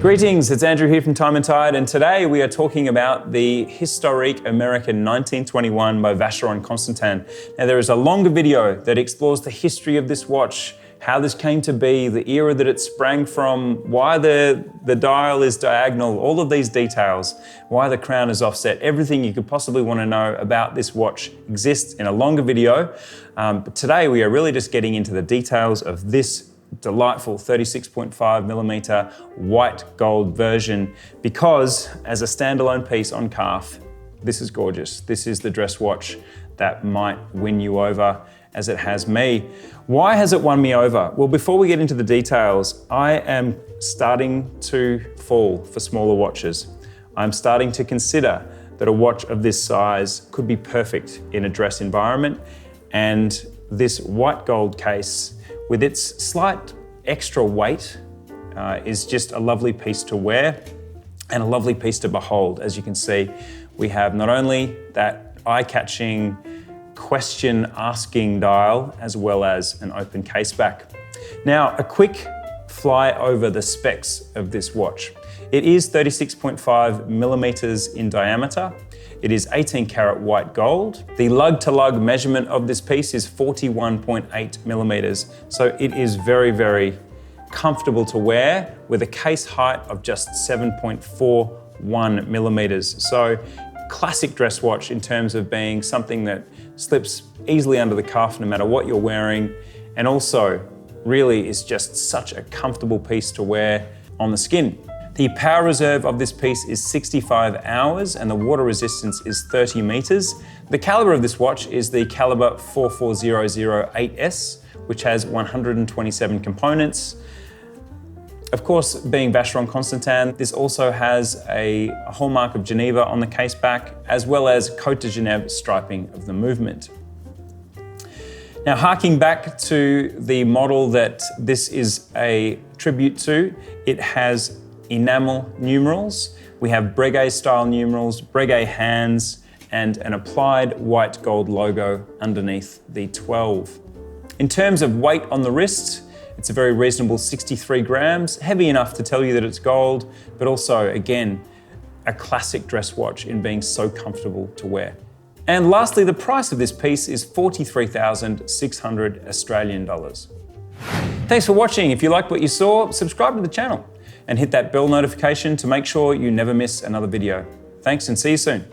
Greetings, it's Andrew here from Time+Tide, and today we are talking about the Historique American 1921 by Vacheron Constantin. Now there is a longer video that explores the history of this watch, how this came to be, the era that it sprang from, why the dial is diagonal, all of these details, why the crown is offset, everything you could possibly want to know about this watch exists in a longer video. But today we are really just getting into the details of this delightful 36.5mm white gold version, because as a standalone piece on calf, this is gorgeous. This is the dress watch that might win you over as it has me. Why has it won me over? Well, before we get into the details, I am starting to fall for smaller watches. I'm starting to consider that a watch of this size could be perfect in a dress environment, and this white gold case with its slight extra weight is just a lovely piece to wear and a lovely piece to behold. As you can see, we have not only that eye-catching question-asking dial, as well as an open case back. Now, a quick fly over the specs of this watch. It is 36.5mm in diameter. It is 18 karat white gold. The lug-to-lug measurement of this piece is 41.8mm. So it is very, very comfortable to wear with a case height of just 7.41mm. So classic dress watch in terms of being something that slips easily under the cuff no matter what you're wearing, and also really is just such a comfortable piece to wear on the skin. The power reserve of this piece is 65 hours and the water resistance is 30 meters. The caliber of this watch is the caliber 44008S, which has 127 components. Of course, being Vacheron Constantin, this also has a hallmark of Geneva on the case back, as well as Côte de Genève striping of the movement. Now, harking back to the model that this is a tribute to, it has enamel numerals. We have breguet style numerals, breguet hands, and an applied white gold logo underneath the 12. In terms of weight on the wrist, it's a very reasonable 63 grams, heavy enough to tell you that it's gold, but also, again, a classic dress watch in being so comfortable to wear. And lastly, the price of this piece is 43,600 Australian dollars. Thanks for watching. If you liked what you saw, subscribe to the channel and hit that bell notification to make sure you never miss another video. Thanks and see you soon.